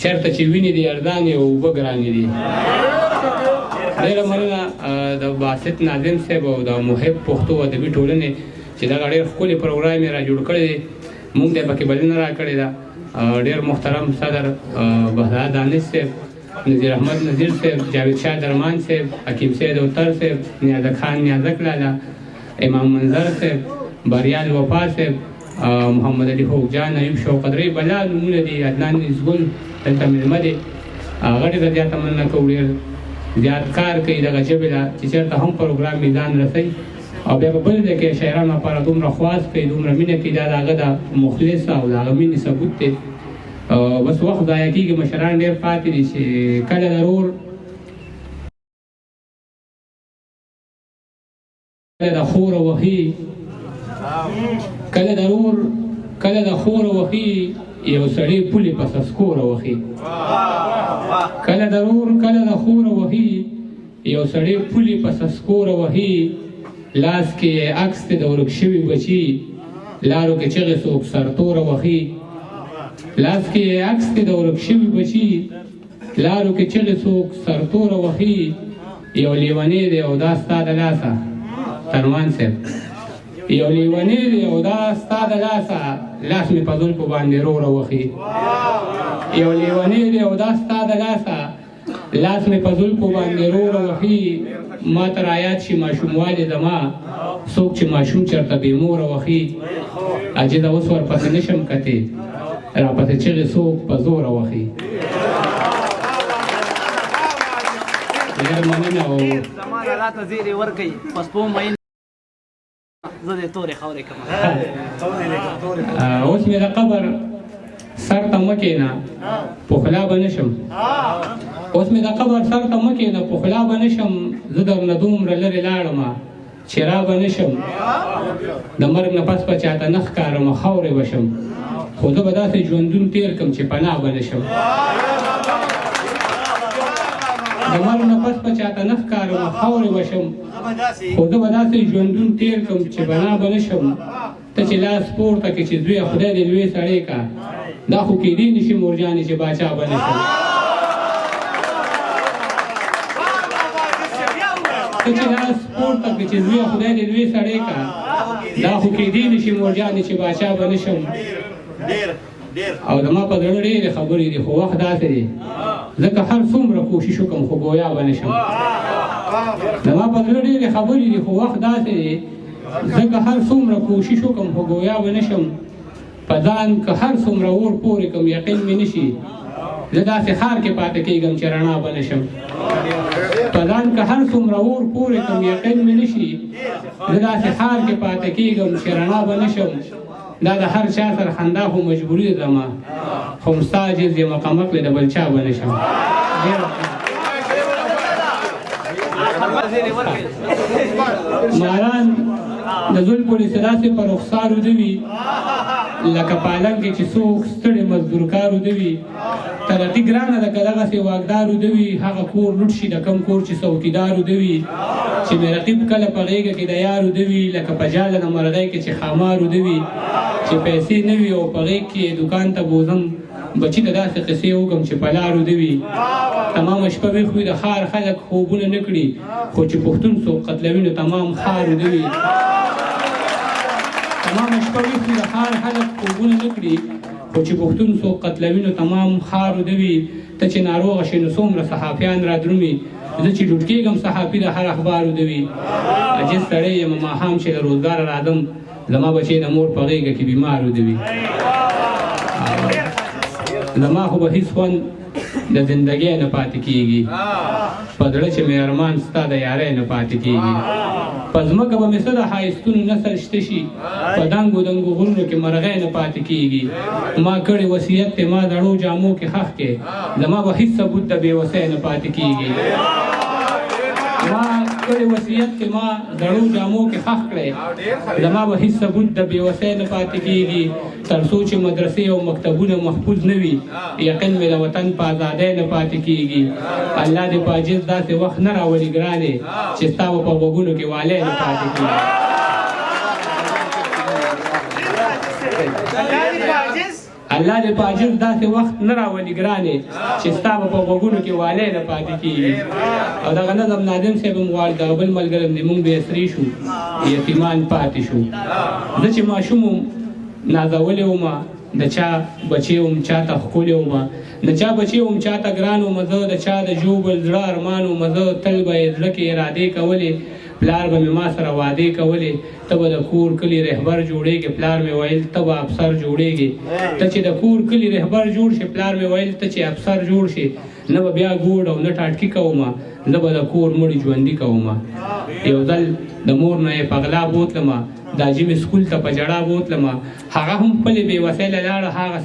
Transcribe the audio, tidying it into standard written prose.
چېرته چې وینې دي ارزانې او اوبه ګرانې دي. ډېره مننه د باسط ناظم صاحب او د محب پښتو ادبي ټولنې چې دغه ډېر ښکلی پروګرام یې را جوړ کړی دی. موږ ته پکې بلنه را کړې ده. ډېر محترم صدر بهزاد دانش صاحب، نذیر احمد نذیر صاحب، جاوید شاه درمان صاحب، حکیم سید اوتر صاحب، نیازک خان نیازک لالا، امام منظر صاحب، بریال وفا صاحب، محمد علي خوږ جان، ایوب شوقت ري بلا نومونه دي، عدنان نسګل دلته مېلمه دی. هغه ډېره زیاته مننه کوو. ډېر زیات کار کوي دغه ژبې له چې چېرته هم پروګرام میدان رسوي او بیا په بل ځای کې شاعرانو لپاره دومره خواست کوي، دومره مینه کوي. دا د هغه د مخلص او د هغه مینې ثبوت دی. بس وخت ضایع کېږي. مشران ډېر پاتې دي چې کله ضرور کله د خور وهي کله ضرور کله د خور وهي یو سړی پولې په سسکوره وهي. کله ضرور کله د خور وهي یو سړی پولې په سسکوره وهي. لاس کې عکس د ورک شوي بچي لارو کې چغې څوک سرتوره وهي. لاس کې عکس د ورک شوي بچي لارو کې چغې څوک سرتوره وهي. یو لیونی دی او دا ستا د لاسه تنوان صاحب، یو لیونی دی او دا ستا د لاسه لاس مې په زلفو باندې روره وهي. یو لیونی دی او دا ستا د لاسه لاس مې په زلفو باندې روره وهي. ما ته رایاد شي ماشوموالې زما څوک چې ماشوم چېرته بې موره وهي. عجیبه اوس ورپسې نشم کتې راپسې چغې څوک په زوره وهي. ډېر مننه. او زما راته زیرې ورکوي پسپو مین زه دې تورې خاورې کوم. اوس مې د قبر سر ته مه کښېنه پخلا به نشم. اوس مې د قبر سر ته مه کښېنه پخلا به نشم. زه درنه دومره لرې لاړمه چې را به نشم. د مرګ نه پس به چاته نه ښکارمه خاورې به شم. خو زه به داسې ژوندون تېر کړم چې پناه به نشم. د مرګ نه پس به چاته نه ښکارمه خاورې به شم. خو زه به داسې ژوندون تېر کړم چې پناه به نشم. ته چې لاس پورته کړې چې زویه خدای دې لوی سړی کا دا خو کېدی نشي مورجانې چې باچا به نشم. ته چې لاس پورته کړې چې زویه خدای دې لوی سړی کا دا خو کېدی نشي مورجانې چې باچا به نشم. او زما په زړه ډېرې خبرې دي خو وخت داسې دی ځکه هر څومره کوشش وکړم خو ګویا به نشم. زما په زړه ډېرې خبرې دي خو وخت داسې دی ځکه هر څومره کوشش وکړم خو ګویا به نشم. په ځان که هر څومره اور پورې کړم یقین مې نشي زه داسې ښار کې پاتې کېږم چې رڼا به نشم. په ځان که هر څومره اور پورې کړم یقین مې نشي زه داسې ښار کې پاتې کېږم چې رڼا به نشم. دا د هر چا سره خندا خو مجبوري ده زما خو ستا عاجز یم مقامک د بل چا به نشم. ماران د زلفو داسې داسې په رخسارو دوي لکه پالنګ کې چې څوک ستړی مزدورکارو دوي. ترقي ګرانه ده که دغسې واکدارو دوي. هغه کور لوټ شي د کم کور چې څوکیدارو دوي. چې مې رقیب کله په غېږه کې د یارو دوي لکه په جاله د مرغۍ کې چې خامارو دوي. چې پیسې نه وي او په غېږ کې دوکان ته بوزم بچي ته داسې قصې وکړم چې په لارو دوي. تمامه شپه ویښ وي د ښار خلک خوبونه نه کړي خو چې پښتون څوک قتلوي نو تمام ښارو دوي. تمامه شپه ویښ وي د ښار خلک خوبونه نه کړي خو چې پښتون څوک قتلوي نو تمام ښارو دوي. ته چې ناروغه شې نو څومره صحافیان را درومي زه چې ډوډ کېږم صحافي د هر اخبارو دوي. عجیب سړی یم ماښام چې له روزګاره راځم زما بچی د مور په غېږه کې بیمارو دوي. زما خو به هېڅ خوند د زندګۍ نه پاتې کېږي په زړه چې مې ارمان ستا د یارۍ نه پاتې کېږي. په ځمکه به مې څه د ښایستونو نسل شته شي په دنګو دنګو غرونو کې مرغۍ نه پاتې کېږي. ما کړی وصیت دی ما دړو جامو کې خښ کې زما به هېڅ ثبوت د بېوسۍ نه پاتې کېږي. ما کړی وصیت دی ما دړو جامو کې خښ کړی زما به هېڅ ثبوت د بېوسۍ نه پاتې کېږي. تر څو چې مدرسې او مکتبونه محفوظ نه وي یقین مې د وطن په ازادۍ نه پاتې کېږي. الله دې په عاجز داسې وخت نه راولي ګرانې چې ستا به په غوږونو کې والی نه پاتې کېږي. الله دې په عجز داسې وخت نه راولي ګرانې چې ستا به په غوږونو کې والی نه پاتې کېږي او دغه نظم ناظم صاحب هم غواړي دغه بل ملګری هم دی موږ بې اسري شو یتیمان پاتې شو زه چې ماشوم وم نازولی وم د چا بچی وم چاته ښکلی وم د چا بچی وم چاته ګران وم زه د چا د ژوبل زړه ارمان وم زه تل به یې زړه کې ارادې کولې پلار به مې ما سره وعدې کولې ته به د کور کلي رهبر جوړېږې پلار مې ویل ته به افسر جوړېږې ته چې د کور کلي رهبر جوړ شي پلار مې ویل ته چې افسر جوړ شي نه به بیا ګوډ او نه ټاټکي کوم زه به د کور مړي ژوندي کوم یو ځل د مور نه یې په غلا بوتلم دا جمې سکول ته په جړا بوتلم هغه هم خپلې بې وسیله لاړه هغه